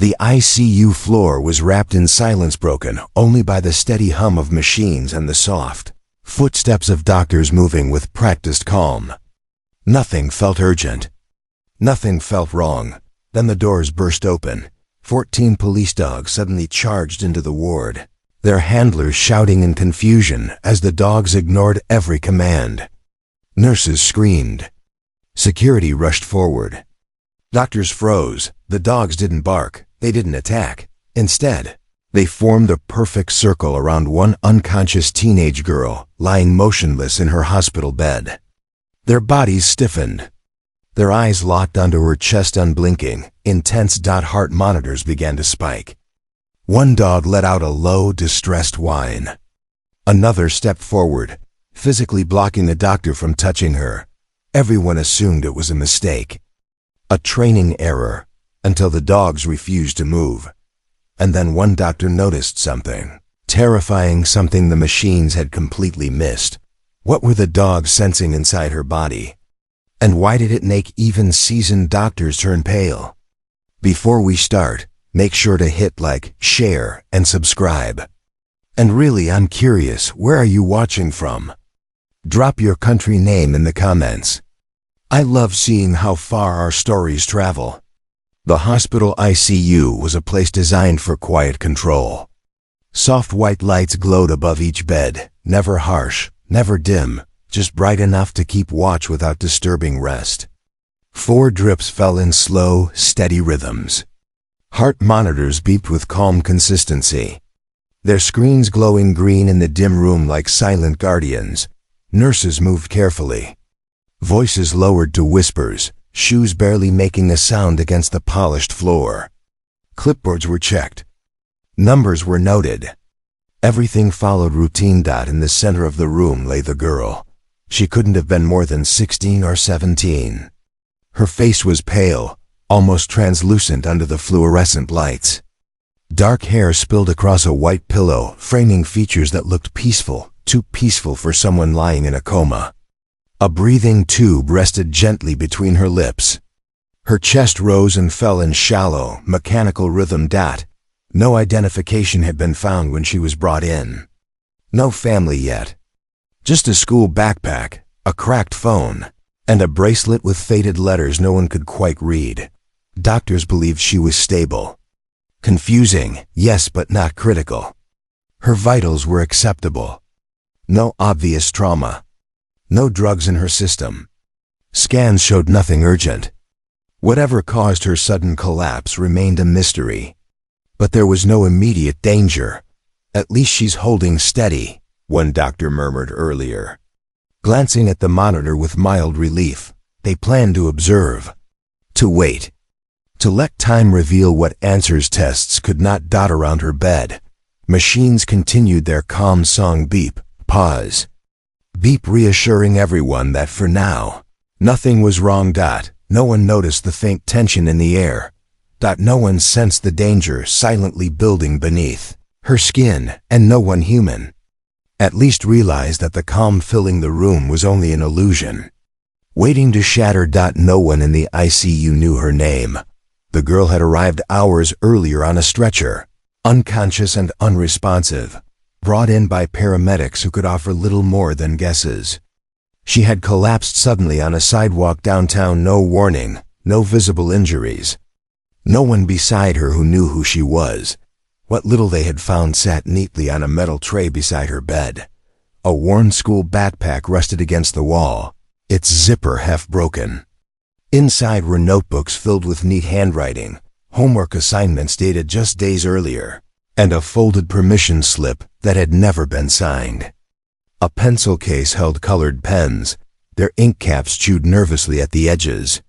The ICU floor was wrapped in silence, broken only by the steady hum of machines and the soft footsteps of doctors moving with practiced calm. Nothing felt urgent. Nothing felt wrong. Then the doors burst open. 14 police dogs suddenly charged into the ward, their handlers shouting in confusion as the dogs ignored every command. Nurses screamed. Security rushed forward. Doctors froze. The dogs didn't bark. They didn't attack. Instead, they formed a perfect circle around one unconscious teenage girl lying motionless in her hospital bed. Their bodies stiffened. Their eyes locked onto her chest, unblinking. Intense heart monitors began to spike. One dog let out a low, distressed whine. Another stepped forward, physically blocking the doctor from touching her. Everyone assumed it was a mistake, a training error, until the dogs refused to move. And then one doctor noticed something, terrifying, something the machines had completely missed. What were the dogs sensing inside her body? And why did it make even seasoned doctors turn pale? Before we start, make sure to hit like, share, and subscribe. And really, I'm curious, where are you watching from? Drop your country name in the comments. I love seeing how far our stories travel. The hospital ICU was a place designed for quiet control. Soft white lights glowed above each bed, never harsh, never dim, just bright enough to keep watch without disturbing rest. 4 drips fell in slow, steady rhythms. Heart monitors beeped with calm consistency, their screens glowing green in the dim room like silent guardians. Nurses moved carefully, voices lowered to whispers, shoes barely making a sound against the polished floor. Clipboards were checked. Numbers were noted. Everything followed routine. In the center of the room lay the girl. She couldn't have been more than 16 or 17. Her face was pale, almost translucent under the fluorescent lights. Dark hair spilled across a white pillow, framing features that looked peaceful, too peaceful for someone lying in a coma. A breathing tube rested gently between her lips. Her chest rose and fell in shallow, mechanical rhythm. No identification had been found when she was brought in. No family yet. Just a school backpack, a cracked phone, and a bracelet with faded letters no one could quite read. Doctors believed she was stable. Confusing, yes, but not critical. Her vitals were acceptable. No obvious trauma. No drugs in her system. Scans showed nothing urgent. Whatever caused her sudden collapse remained a mystery. But there was no immediate danger. At least she's holding steady, one doctor murmured earlier. Glancing at the monitor with mild relief, they planned to observe. To wait. To let time reveal what answers. Tests could not dot around her bed. Machines continued their calm song. Beep, pause. Beep, reassuring everyone that for now, nothing was wrong. No one noticed the faint tension in the air. No one sensed the danger silently building beneath her skin, and no one human at least realized that the calm filling the room was only an illusion, waiting to shatter. No one in the ICU knew her name. The girl had arrived hours earlier on a stretcher, unconscious and unresponsive, brought in by paramedics who could offer little more than guesses. She had collapsed suddenly on a sidewalk downtown. No warning, no visible injuries. No one beside her who knew who she was. What little they had found sat neatly on a metal tray beside her bed. A worn school backpack rested against the wall, its zipper half broken. Inside were notebooks filled with neat handwriting, homework assignments dated just days earlier, and a folded permission slip that had never been signed. A pencil case held colored pens, their ink caps chewed nervously at the edges.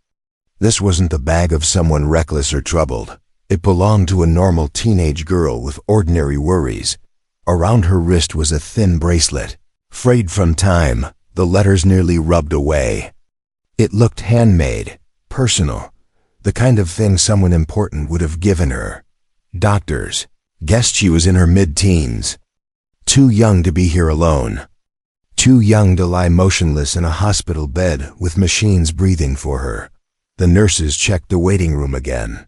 This wasn't the bag of someone reckless or troubled. It belonged to a normal teenage girl with ordinary worries. Around her wrist was a thin bracelet, frayed from time, the letters nearly rubbed away. It looked handmade, personal, the kind of thing someone important would have given her. Doctors guessed she was in her mid-teens. Too young to be here alone. Too young to lie motionless in a hospital bed with machines breathing for her. The nurses checked the waiting room again.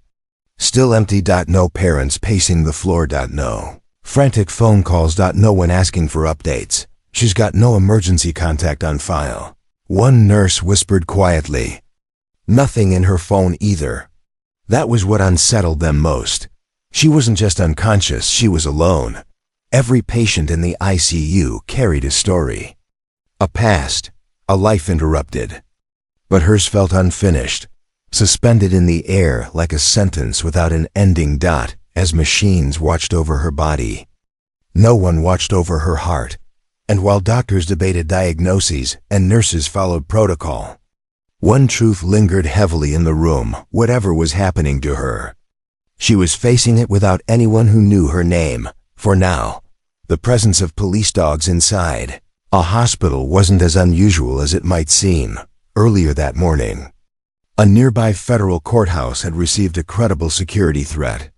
Still empty. No parents pacing the floor. No frantic phone calls. No one asking for updates. She's got no emergency contact on file. One nurse whispered quietly. Nothing in her phone either. That was what unsettled them most. She wasn't just unconscious, she was alone. Every patient in the ICU carried a story. A past, a life interrupted. But hers felt unfinished, suspended in the air like a sentence without an ending. As machines watched over her body. No one watched over her heart. And while doctors debated diagnoses and nurses followed protocol, one truth lingered heavily in the room, whatever was happening to her. She was facing it without anyone who knew her name. For now, the presence of police dogs inside a hospital wasn't as unusual as it might seem. Earlier that morning, a nearby federal courthouse had received a credible security threat.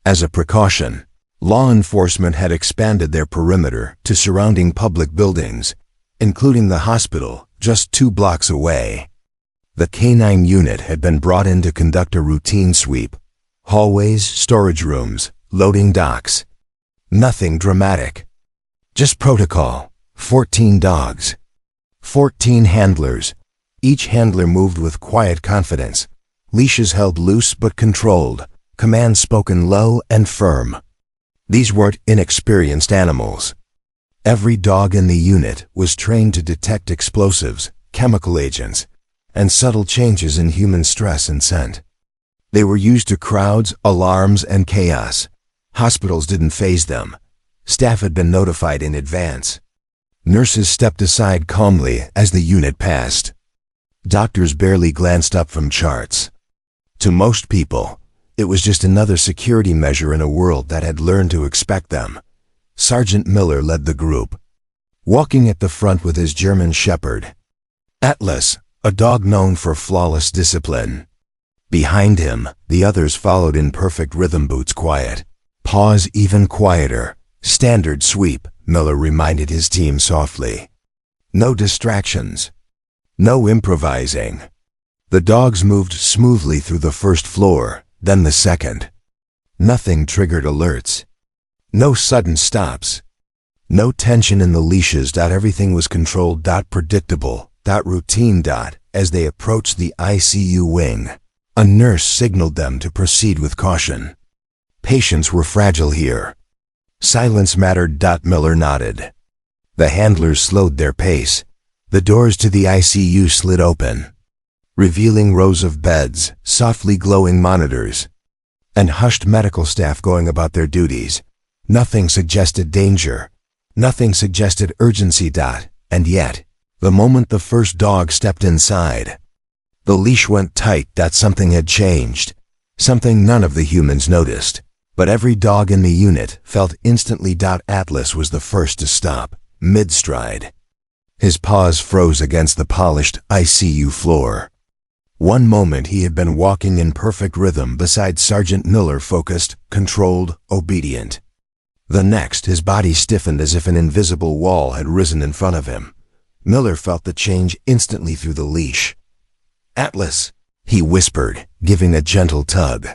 As a precaution, law enforcement had expanded their perimeter to surrounding public buildings, including the hospital just 2 blocks away. The K-9 unit had been brought in to conduct a routine sweep. Hallways, storage rooms, loading docks. Nothing dramatic. Just protocol. 14 dogs. 14 handlers. Each handler moved with quiet confidence. Leashes held loose but controlled. Commands spoken low and firm. These weren't inexperienced animals. Every dog in the unit was trained to detect explosives, chemical agents, and subtle changes in human stress and scent. They were used to crowds, alarms, and chaos. Hospitals didn't faze them. Staff had been notified in advance. Nurses stepped aside calmly as the unit passed. Doctors barely glanced up from charts. To most people, it was just another security measure in a world that had learned to expect them. Sergeant Miller led the group, walking at the front with his German Shepherd, Atlas, a dog known for flawless discipline. Behind him, the others followed in perfect rhythm, boots quiet, paws even quieter. Standard sweep, Miller reminded his team softly. No distractions. No improvising. The dogs moved smoothly through the first floor, then the second. Nothing triggered alerts. No sudden stops. No tension in the leashes. Everything was controlled. Predictable. Routine. As they approached the ICU wing, a nurse signaled them to proceed with caution. Patients were fragile here. Silence mattered. Miller nodded. The handlers slowed their pace. The doors to the ICU slid open, revealing rows of beds, softly glowing monitors, and hushed medical staff going about their duties. Nothing suggested danger. Nothing suggested urgency. And yet, the moment the first dog stepped inside, the leash went tight. Something had changed. Something none of the humans noticed. But every dog in the unit felt instantly. Atlas was the first to stop, mid-stride. His paws froze against the polished ICU floor. One moment he had been walking in perfect rhythm beside Sergeant Miller, focused, controlled, obedient. The next, his body stiffened as if an invisible wall had risen in front of him. Miller felt the change instantly through the leash. "Atlas," he whispered, giving a gentle tug.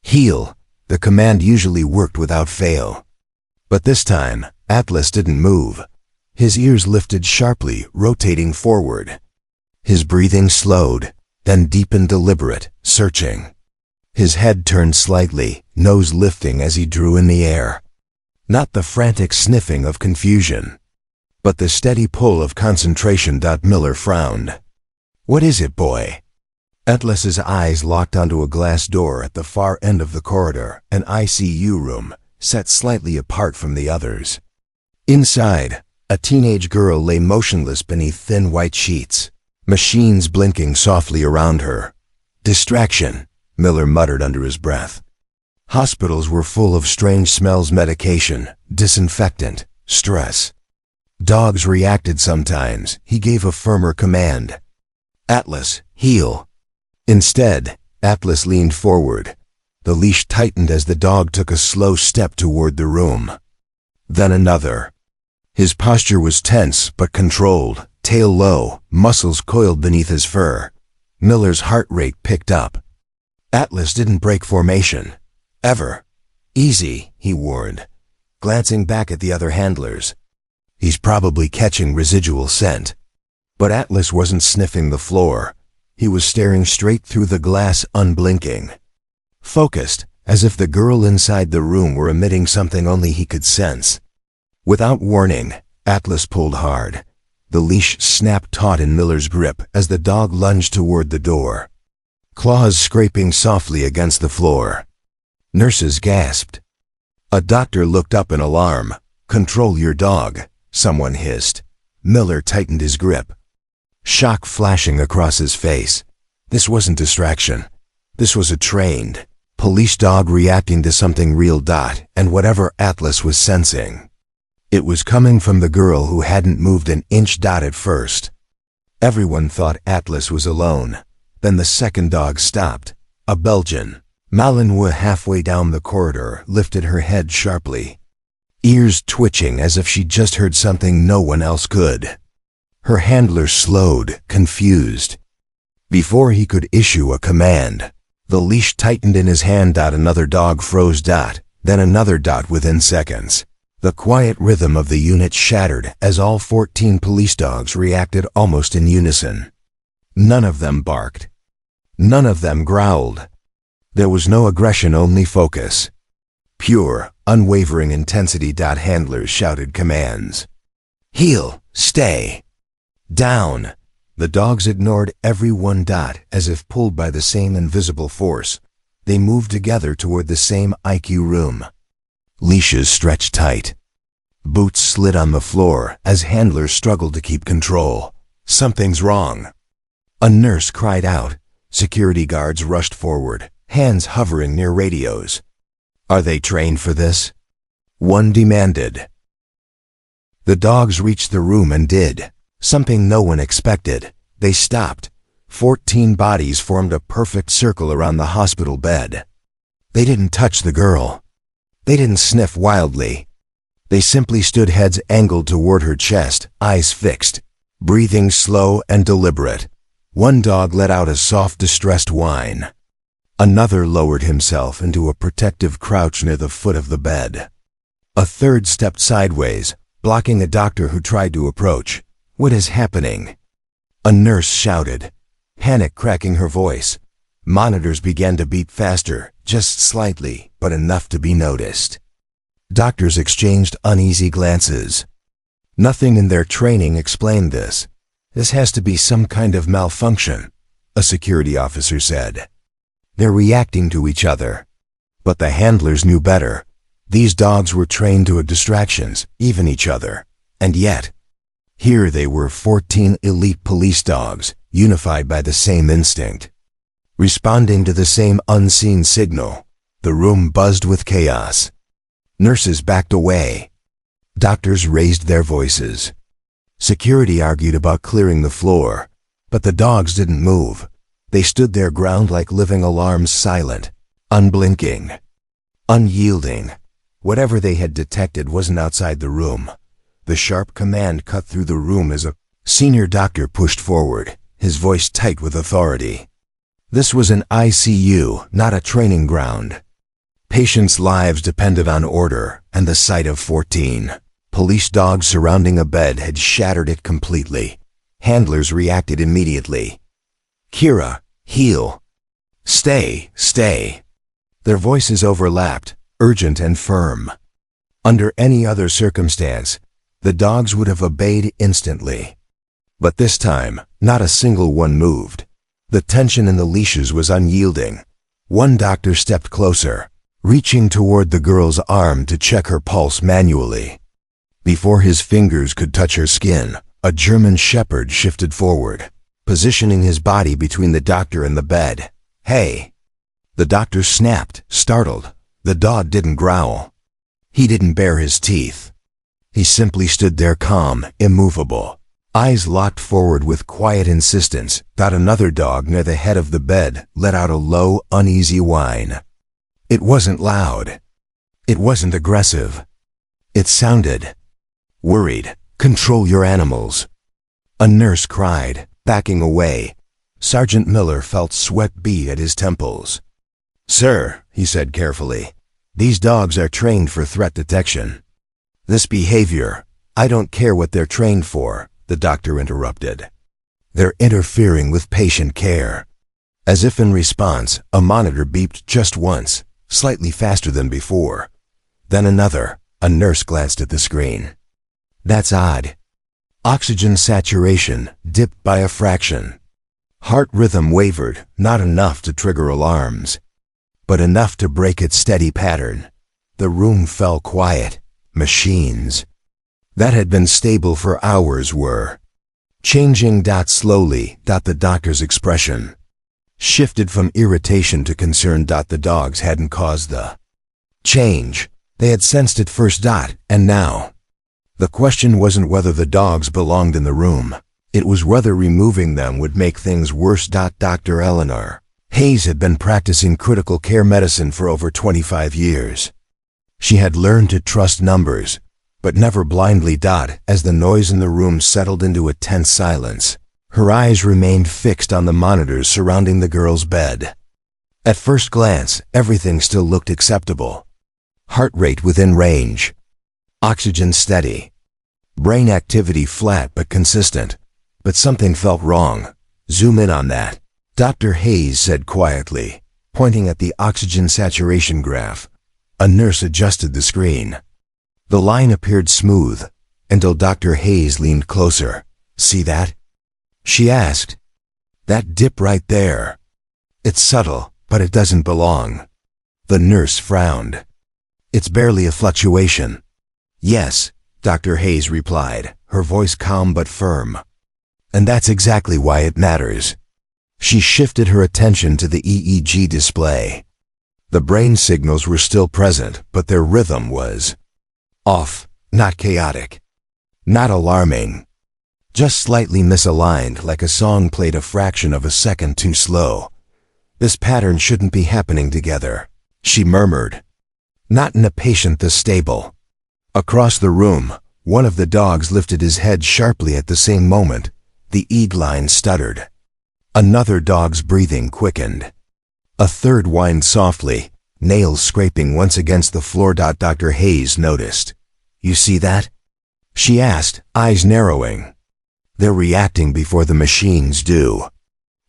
"Heel." The command usually worked without fail. But this time, Atlas didn't move. His ears lifted sharply, rotating forward. His breathing slowed, then deepened, deliberate, searching. His head turned slightly, nose lifting as he drew in the air. Not the frantic sniffing of confusion, but the steady pull of concentration. Miller frowned. "What is it, boy?" Atlas's eyes locked onto a glass door at the far end of the corridor, an ICU room, set slightly apart from the others. Inside, a teenage girl lay motionless beneath thin white sheets, machines blinking softly around her. "Distraction," Miller muttered under his breath. Hospitals were full of strange smells, medication, disinfectant, stress. Dogs reacted sometimes. He gave a firmer command. "Atlas, heel." Instead, Atlas leaned forward. The leash tightened as the dog took a slow step toward the room. Then another. His posture was tense but controlled, tail low, muscles coiled beneath his fur. Miller's heart rate picked up. Atlas didn't break formation. Ever. Easy, he warned, glancing back at the other handlers. He's probably catching residual scent. But Atlas wasn't sniffing the floor. He was staring straight through the glass, unblinking. Focused, as if the girl inside the room were emitting something only he could sense. Without warning, Atlas pulled hard. The leash snapped taut in Miller's grip as the dog lunged toward the door, claws scraping softly against the floor. Nurses gasped. A doctor looked up in alarm. "Control your dog," someone hissed. Miller tightened his grip, shock flashing across his face. This wasn't distraction. This was a trained police dog reacting to something real. And whatever Atlas was sensing, it was coming from the girl who hadn't moved an inch. At first, everyone thought Atlas was alone. Then the second dog stopped. A Belgian. Malinois, halfway down the corridor, lifted her head sharply, ears twitching as if she'd just heard something no one else could. Her handler slowed, confused. Before he could issue a command, the leash tightened in his hand. Another dog froze. Then another. Within seconds, the quiet rhythm of the unit shattered as all 14 police dogs reacted almost in unison. None of them barked. None of them growled. There was no aggression, only focus. Pure, unwavering intensity. Handlers shouted commands. Heel, stay, down. The dogs ignored every one. As if pulled by the same invisible force, they moved together toward the same IQ room. Leashes stretched tight. Boots slid on the floor as handlers struggled to keep control. Something's wrong. A nurse cried out. Security guards rushed forward, hands hovering near radios. Are they trained for this? One demanded. The dogs reached the room and did something no one expected. They stopped. 14 bodies formed a perfect circle around the hospital bed. They didn't touch the girl. They didn't sniff wildly. They simply stood, heads angled toward her chest, eyes fixed, breathing slow and deliberate. One dog let out a soft, distressed whine. Another lowered himself into a protective crouch near the foot of the bed. A third stepped sideways, blocking a doctor who tried to approach. What is happening? A nurse shouted, panic cracking her voice. Monitors began to beat faster, just slightly, but enough to be noticed. Doctors exchanged uneasy glances. Nothing in their training explained this. This has to be some kind of malfunction, a security officer said. They're reacting to each other. But the handlers knew better. These dogs were trained to distractions, even each other. And yet, here they were, 14 elite police dogs, unified by the same instinct, responding to the same unseen signal. The room buzzed with chaos. Nurses backed away. Doctors raised their voices. Security argued about clearing the floor, but the dogs didn't move. They stood their ground like living alarms, silent, unblinking, unyielding. Whatever they had detected wasn't outside the room. The sharp command cut through the room as a senior doctor pushed forward, his voice tight with authority. This was an ICU, not a training ground. Patients' lives depended on order, and the sight of 14 police dogs surrounding a bed had shattered it completely. Handlers reacted immediately. Kira, heel. Stay, stay. Their voices overlapped, urgent and firm. Under any other circumstance, the dogs would have obeyed instantly. But this time, not a single one moved. The tension in the leashes was unyielding. One doctor stepped closer, reaching toward the girl's arm to check her pulse manually. Before his fingers could touch her skin, a German shepherd shifted forward, positioning his body between the doctor and the bed. Hey! The doctor snapped, startled. The dog didn't growl. He didn't bare his teeth. He simply stood there, calm, immovable, eyes locked forward with quiet insistence. Another dog near the head of the bed let out a low, uneasy whine. It wasn't loud. It wasn't aggressive. It sounded worried. Control your animals. A nurse cried, backing away. Sergeant Miller felt sweat bead at his temples. "Sir," he said carefully, "these dogs are trained for threat detection." "This behavior, I don't care what they're trained for," the doctor interrupted. "They're interfering with patient care." As if in response, a monitor beeped just once, slightly faster than before. Then another. A nurse glanced at the screen. "That's odd. Oxygen saturation dipped by a fraction." Heart rhythm wavered, not enough to trigger alarms, but enough to break its steady pattern. The room fell quiet. Machines that had been stable for hours were changing. Slowly. The doctor's expression shifted from irritation to concern. The dogs hadn't caused the change. They had sensed it first. And now, the question wasn't whether the dogs belonged in the room. It was whether removing them would make things worse. Dr. Eleanor Hayes had been practicing critical care medicine for over 25 years. She had learned to trust numbers, but never blindly. As the noise in the room settled into a tense silence, her eyes remained fixed on the monitors surrounding the girl's bed. At first glance, everything still looked acceptable. Heart rate within range. Oxygen steady. Brain activity flat but consistent. But something felt wrong. "Zoom in on that," Dr. Hayes said quietly, pointing at the oxygen saturation graph. A nurse adjusted the screen. The line appeared smooth, until Dr. Hayes leaned closer. "See that?" she asked. "That dip right there. It's subtle, but it doesn't belong." The nurse frowned. "It's barely a fluctuation." "Yes," Dr. Hayes replied, her voice calm but firm. "And that's exactly why it matters." She shifted her attention to the EEG display. The brain signals were still present, but their rhythm was off, not chaotic, not alarming, just slightly misaligned, like a song played a fraction of a second too slow. "This pattern shouldn't be happening together," she murmured. "Not in a patient this stable." Across the room, one of the dogs lifted his head sharply at the same moment. The EEG line stuttered. Another dog's breathing quickened. A third whined softly, nails scraping once against the floor. Dr. Hayes noticed. "You see that?" she asked, eyes narrowing. "They're reacting before the machines do."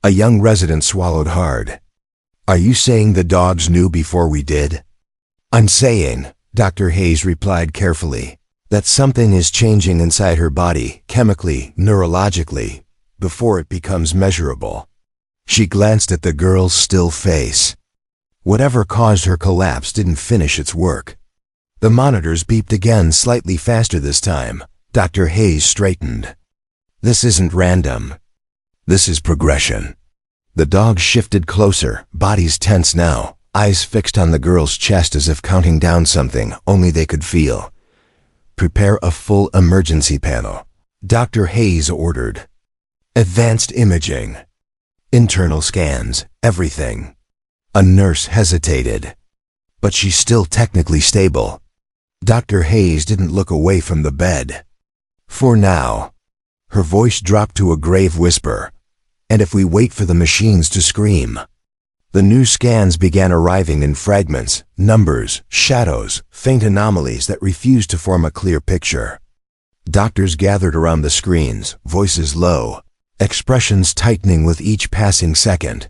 A young resident swallowed hard. "Are you saying the dogs knew before we did?" "I'm saying," Dr. Hayes replied carefully, "that something is changing inside her body, chemically, neurologically, before it becomes measurable." She glanced at the girl's still face. Whatever caused her collapse didn't finish its work. The monitors beeped again, slightly faster this time. Dr. Hayes straightened. "This isn't random. This is progression." The dogs shifted closer, bodies tense now, eyes fixed on the girl's chest as if counting down something only they could feel. "Prepare a full emergency panel," Dr. Hayes ordered. "Advanced imaging. Internal scans, everything." A nurse hesitated. "But she's still technically stable." Dr. Hayes didn't look away from the bed. "For now." Her voice dropped to a grave whisper. "And if we wait for the machines to scream." The new scans began arriving in fragments, numbers, shadows, faint anomalies that refused to form a clear picture. Doctors gathered around the screens, voices low, expressions tightening with each passing second.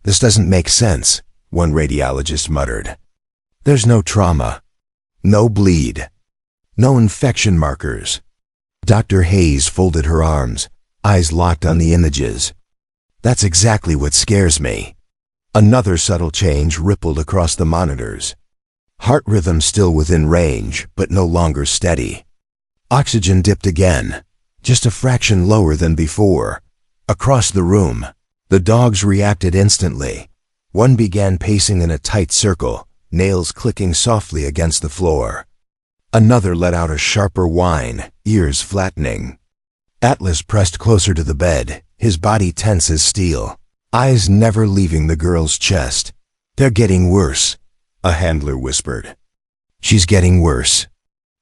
"This doesn't make sense," one radiologist muttered. "There's no trauma, no bleed, no infection markers." Dr. Hayes folded her arms, eyes locked on the images. "That's exactly what scares me." Another subtle change rippled across the monitors. Heart rhythm still within range, but no longer steady. Oxygen dipped again, just a fraction lower than before. Across the room, the dogs reacted instantly. One began pacing in a tight circle, nails clicking softly against the floor. Another let out a sharper whine, ears flattening. Atlas pressed closer to the bed, his body tense as steel, eyes never leaving the girl's chest. "They're getting worse," a handler whispered. "She's getting worse."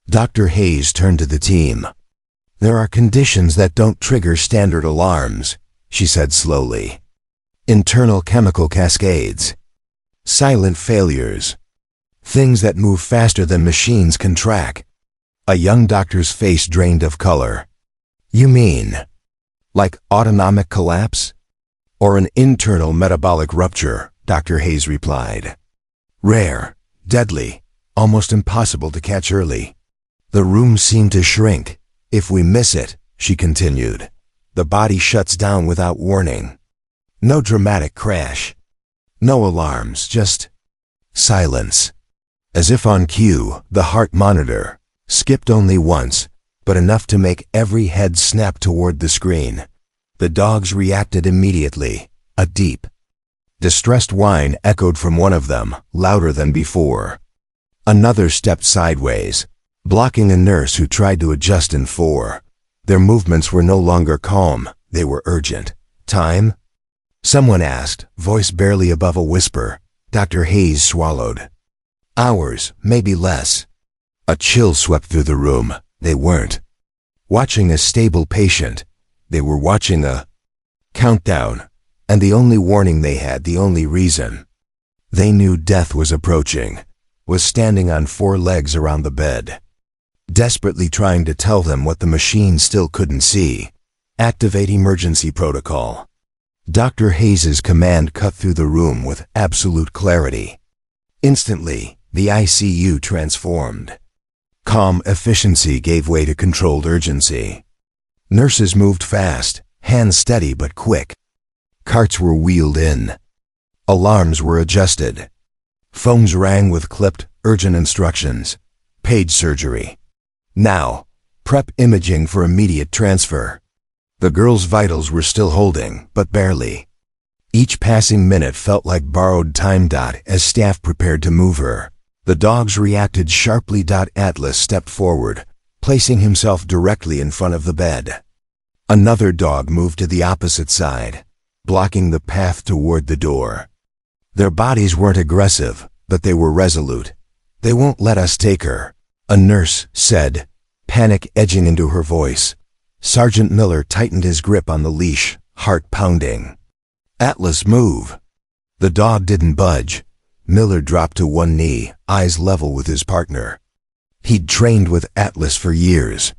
Dr. Hayes turned to the team. "There are conditions that don't trigger standard alarms," she said slowly. "Internal chemical cascades. Silent failures. Things that move faster than machines can track. A young doctor's face drained of color. You mean, like autonomic collapse? Or an internal metabolic rupture, Dr. Hayes replied. Rare, deadly, almost impossible to catch early. The room seemed to shrink. If we miss it, she continued, the body shuts down without warning. No dramatic crash. No alarms, just silence. As if on cue, the heart monitor skipped only once, but enough to make every head snap toward the screen. The dogs reacted immediately. A deep, distressed whine echoed from one of them, louder than before. Another stepped sideways, blocking a nurse who tried to adjust in 4. Their movements were no longer calm, they were urgent. Time? Someone asked, voice barely above a whisper. Dr. Hayes swallowed. Hours, maybe less. A chill swept through the room. They weren't watching a stable patient. They were watching a countdown. And the only warning they had, the only reason they knew death was approaching, was standing on 4 legs around the bed, desperately trying to tell them what the machine still couldn't see. Activate emergency protocol. Dr. Hayes's command cut through the room with absolute clarity. Instantly, the ICU transformed. Calm efficiency gave way to controlled urgency. Nurses moved fast, hands steady but quick. Carts were wheeled in. Alarms were adjusted. Phones rang with clipped, urgent instructions. Page surgery. Now, prep imaging for immediate transfer. The girl's vitals were still holding, but barely. Each passing minute felt like borrowed time. As staff prepared to move her, the dogs reacted sharply. Atlas stepped forward, placing himself directly in front of the bed. Another dog moved to the opposite side, blocking the path toward the door. Their bodies weren't aggressive, but they were resolute. They won't let us take her, a nurse said, panic edging into her voice. Sergeant Miller tightened his grip on the leash, heart pounding. Atlas, move. The dog didn't budge. Miller dropped to one knee, eyes level with his partner. He'd trained with Atlas for years.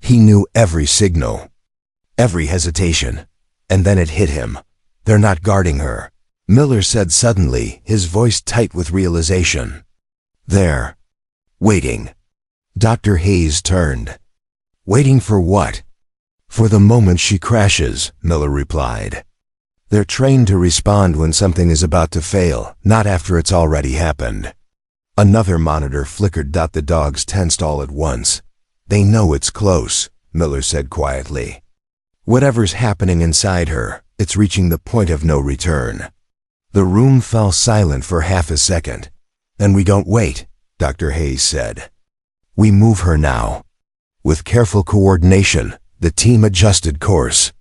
He knew every signal, every hesitation. And then it hit him. They're not guarding her, Miller said suddenly, his voice tight with realization. They're waiting. Dr. Hayes turned. Waiting for what? For the moment she crashes, Miller replied. They're trained to respond when something is about to fail, not after it's already happened. Another monitor flickered. The dogs tensed all at once. They know it's close, Miller said quietly. Whatever's happening inside her, it's reaching the point of no return. The room fell silent for half a second. Then we don't wait, Dr. Hayes said. We move her now. With careful coordination, the team adjusted course.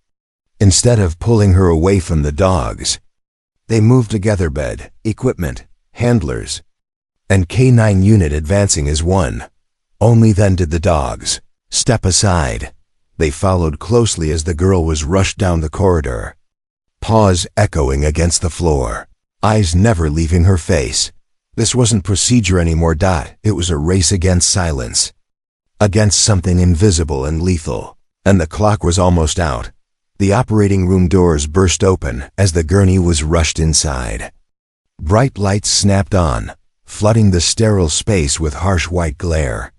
Instead of pulling her away from the dogs, they moved together, bed, equipment, handlers, and K9 unit advancing as one. Only then did the dogs step aside. They followed closely as the girl was rushed down the corridor. Paws echoing against the floor, eyes never leaving her face. This wasn't procedure anymore. It was a race against silence, against something invisible and lethal. And the clock was almost out. The operating room doors burst open as the gurney was rushed inside. Bright lights snapped on, flooding the sterile space with harsh white glare.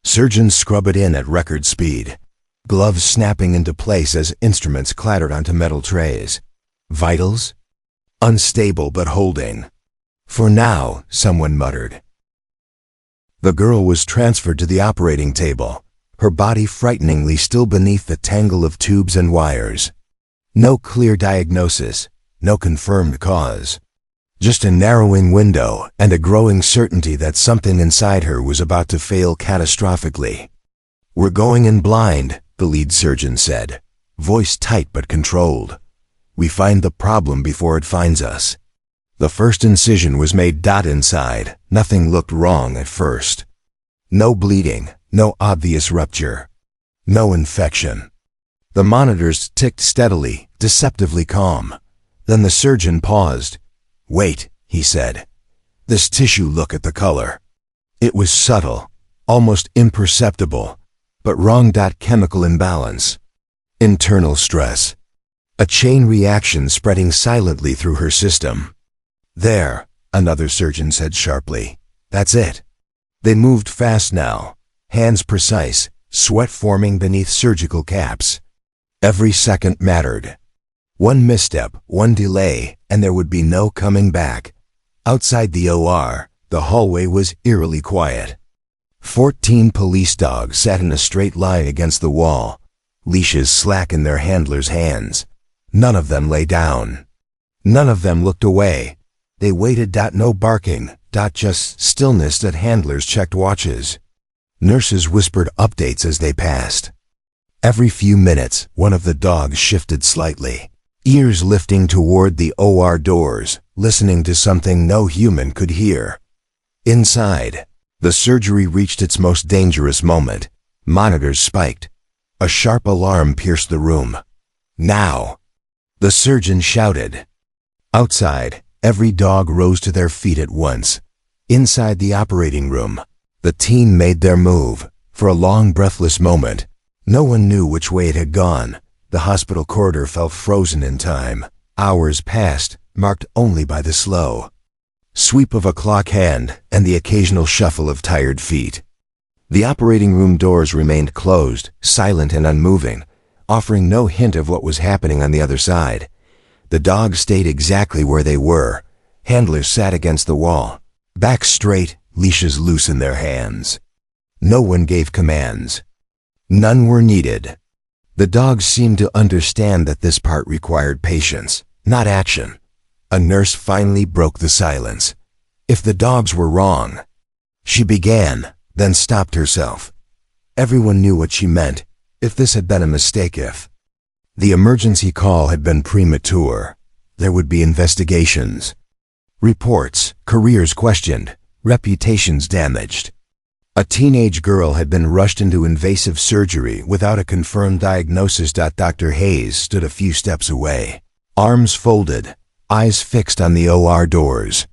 Surgeons scrubbed it in at record speed, gloves snapping into place as instruments clattered onto metal trays. Vitals? Unstable but holding. For now, someone muttered. The girl was transferred to the operating table, her body frighteningly still beneath the tangle of tubes and wires. No clear diagnosis, no confirmed cause. Just a narrowing window and a growing certainty that something inside her was about to fail catastrophically. We're going in blind, the lead surgeon said, voice tight but controlled. We find the problem before it finds us. The first incision was made. Inside, nothing looked wrong at first. No bleeding, no obvious rupture, no infection. The monitors ticked steadily, deceptively calm. Then the surgeon paused. Wait, he said. "This tissue, look at the color." It was subtle, almost imperceptible, but wrong. Chemical imbalance. Internal stress. A chain reaction spreading silently through her system. "There," another surgeon said sharply. "That's it." They moved fast now, hands precise, sweat forming beneath surgical caps. Every second mattered. One misstep, one delay, and there would be no coming back. Outside the OR, the hallway was eerily quiet. 14 police dogs sat in a straight line against the wall, leashes slack in their handlers' hands. None of them lay down. None of them looked away. They waited. No barking, just stillness. Handlers checked watches. Nurses whispered updates as they passed. Every few minutes, one of the dogs shifted slightly, ears lifting toward the OR doors, listening to something no human could hear. Inside, the surgery reached its most dangerous moment. Monitors spiked. A sharp alarm pierced the room. "Now!" the surgeon shouted. Outside, every dog rose to their feet at once. Inside the operating room, the team made their move. For a long, breathless moment, no one knew which way it had gone. The hospital corridor felt frozen in time. Hours passed, marked only by the slow sweep of a clock hand and the occasional shuffle of tired feet. The operating room doors remained closed, silent and unmoving, offering no hint of what was happening on the other side. The dogs stayed exactly where they were. Handlers sat against the wall, backs straight, leashes loose in their hands. No one gave commands. None were needed. The dogs seemed to understand that this part required patience, not action. A nurse finally broke the silence. "If the dogs were wrong," she began, then stopped herself. Everyone knew what she meant. If this had been a mistake, if the emergency call had been premature, there would be investigations, reports, careers questioned, reputations damaged. A teenage girl had been rushed into invasive surgery without a confirmed diagnosis. Dr. Hayes stood a few steps away, arms folded, eyes fixed on the OR doors.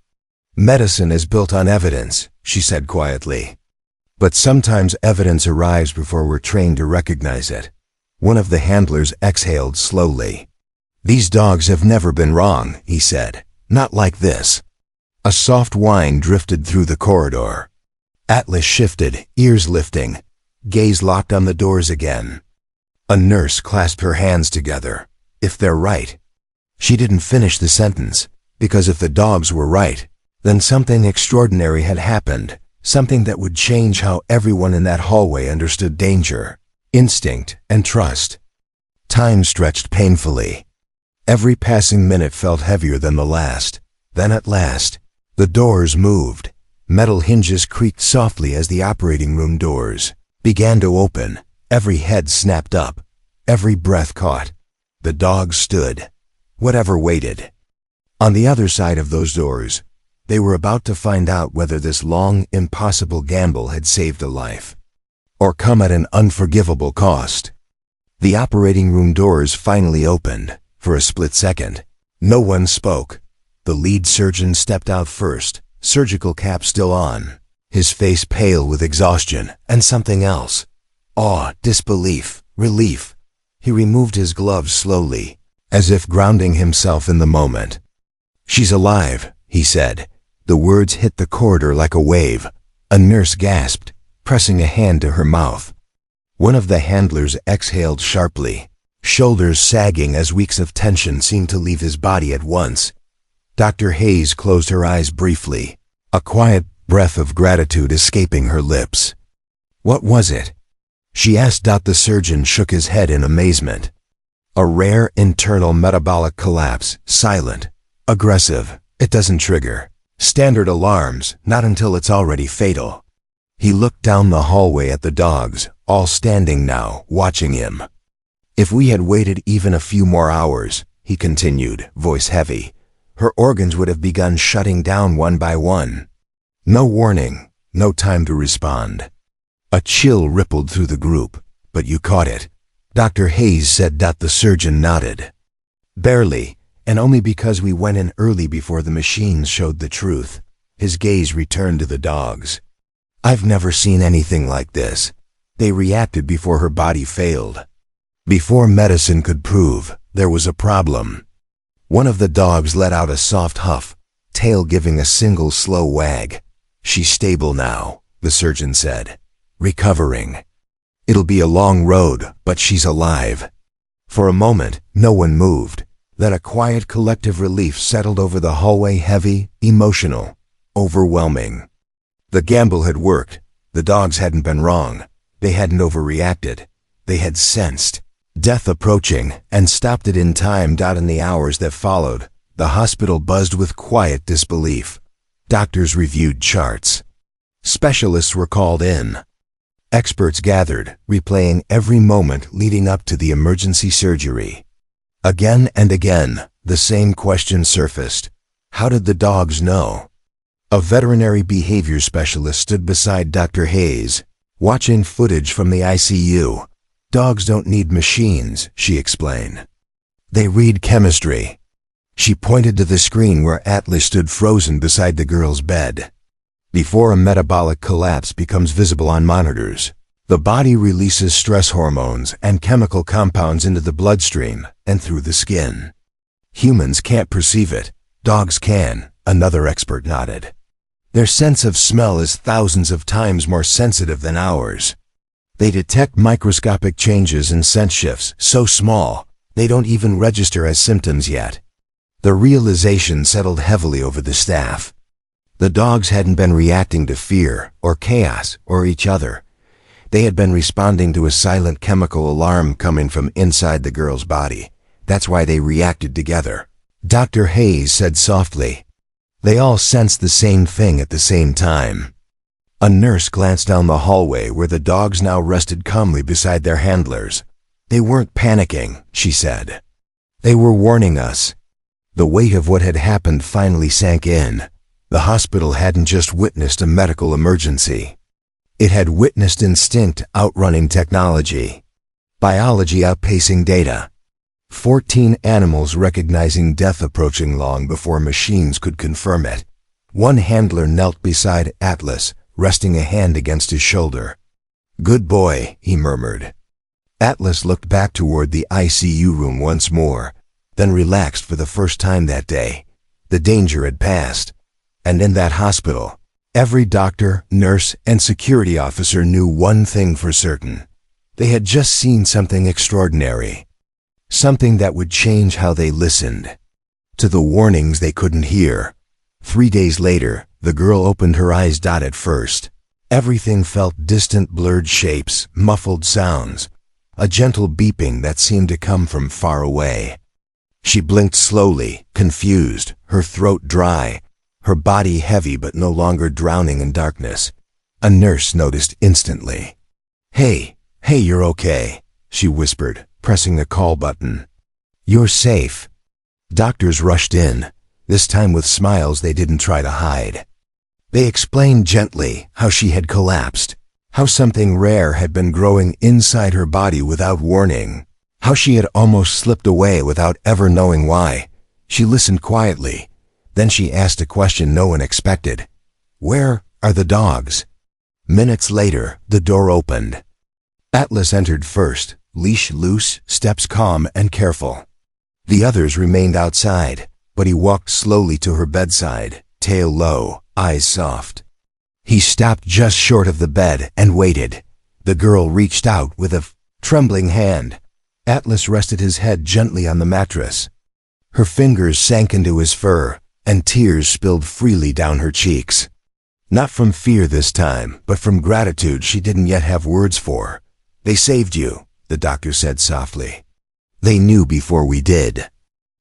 "Medicine is built on evidence," she said quietly. "But sometimes evidence arrives before we're trained to recognize it." One of the handlers exhaled slowly. "These dogs have never been wrong," he said. "Not like this." A soft whine drifted through the corridor. Atlas shifted, ears lifting, gaze locked on the doors again. A nurse clasped her hands together. "If they're right." She didn't finish the sentence, because if the dogs were right, then something extraordinary had happened, something that would change how everyone in that hallway understood danger, instinct, and trust. Time stretched painfully. Every passing minute felt heavier than the last. Then at last, the doors moved. Metal hinges creaked softly as the operating room doors began to open. Every head snapped up, every breath caught. The dogs stood. Whatever waited. On the other side of those doors, they were about to find out whether this long, impossible gamble had saved a life, or come at an unforgivable cost. The operating room doors finally opened. For a split second, no one spoke. The lead surgeon stepped out first, surgical cap still on, his face pale with exhaustion and something else. Awe, disbelief, relief. He removed his gloves slowly, as if grounding himself in the moment. "She's alive," he said. The words hit the corridor like a wave. A nurse gasped, pressing a hand to her mouth. One of the handlers exhaled sharply, shoulders sagging as weeks of tension seemed to leave his body at once. Dr. Hayes closed her eyes briefly, a quiet breath of gratitude escaping her lips. "What was it?" she asked. The surgeon shook his head in amazement. "A rare internal metabolic collapse, silent, aggressive. It doesn't trigger standard alarms, not until it's already fatal." He looked down the hallway at the dogs, all standing now, watching him. "If we had waited even a few more hours," he continued, voice heavy, "her organs would have begun shutting down one by one. No warning, no time to respond." A chill rippled through the group. "But you caught it," Dr. Hayes said. The surgeon nodded. "Barely, and only because we went in early before the machines showed the truth. His gaze returned to the dogs. I've never seen anything like this. They reacted before her body failed. Before medicine could prove there was a problem. One of the dogs let out a soft huff, tail giving a single slow wag. She's stable now, the surgeon said. Recovering. It'll be a long road, but she's alive. For a moment, no one moved. Then a quiet collective relief settled over the hallway, heavy, emotional, overwhelming. The gamble had worked. The dogs hadn't been wrong. They hadn't overreacted. They had sensed death approaching and stopped it in time. In the hours that followed, the hospital buzzed with quiet disbelief. Doctors reviewed charts. Specialists were called in. Experts gathered, replaying every moment leading up to the emergency surgery. Again and again, the same question surfaced. How did the dogs know? A veterinary behavior specialist stood beside Dr. Hayes, watching footage from the ICU. Dogs don't need machines, she explained. They read chemistry. She pointed to the screen where Atlas stood frozen beside the girl's bed. Before a metabolic collapse becomes visible on monitors, the body releases stress hormones and chemical compounds into the bloodstream and through the skin. Humans can't perceive it. Dogs can, another expert nodded. Their sense of smell is thousands of times more sensitive than ours. They detect microscopic changes and scent shifts so small, they don't even register as symptoms yet. The realization settled heavily over the staff. The dogs hadn't been reacting to fear or chaos or each other. They had been responding to a silent chemical alarm coming from inside the girl's body. That's why they reacted together. Dr. Hayes said softly. They all sensed the same thing at the same time. A nurse glanced down the hallway where the dogs now rested calmly beside their handlers. They weren't panicking, she said. They were warning us. The weight of what had happened finally sank in. The hospital hadn't just witnessed a medical emergency. It had witnessed instinct outrunning technology. Biology outpacing data. 14 animals recognizing death approaching long before machines could confirm it. One handler knelt beside Atlas, resting a hand against his shoulder. "Good boy," he murmured. Atlas looked back toward the ICU room once more, then relaxed for the first time that day. The danger had passed. And in that hospital, every doctor, nurse, and security officer knew one thing for certain. They had just seen something extraordinary. Something that would change how they listened to the warnings they couldn't hear. 3 days later, the girl opened her eyes. At first, everything felt distant, blurred shapes, muffled sounds, a gentle beeping that seemed to come from far away. She blinked slowly, confused, her throat dry, her body heavy but no longer drowning in darkness. A nurse noticed instantly. Hey, you're okay," she whispered, pressing the call button. "You're safe." Doctors rushed in, this time with smiles they didn't try to hide. They explained gently how she had collapsed, how something rare had been growing inside her body without warning, how she had almost slipped away without ever knowing why. She listened quietly. Then she asked a question no one expected. "Where are the dogs?" Minutes later, the door opened. Atlas entered first, leash loose, steps calm and careful. The others remained outside, but he walked slowly to her bedside, tail low, eyes soft. He stopped just short of the bed and waited. The girl reached out with a trembling hand. Atlas rested his head gently on the mattress. Her fingers sank into his fur, and tears spilled freely down her cheeks. Not from fear this time, but from gratitude she didn't yet have words for. "They saved you," the doctor said softly. "They knew before we did."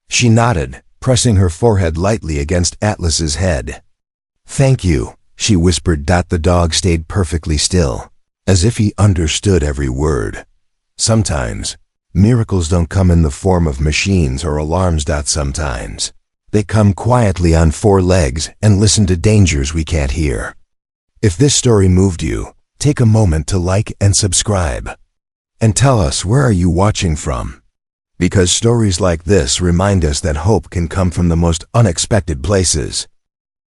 She nodded, pressing her forehead lightly against Atlas's head. "Thank you," she whispered. The dog stayed perfectly still, as if he understood every word. Sometimes, miracles don't come in the form of machines or alarms. Sometimes, they come quietly on 4 legs and listen to dangers we can't hear. If this story moved you, take a moment to like and subscribe. And tell us, where are you watching from? Because stories like this remind us that hope can come from the most unexpected places.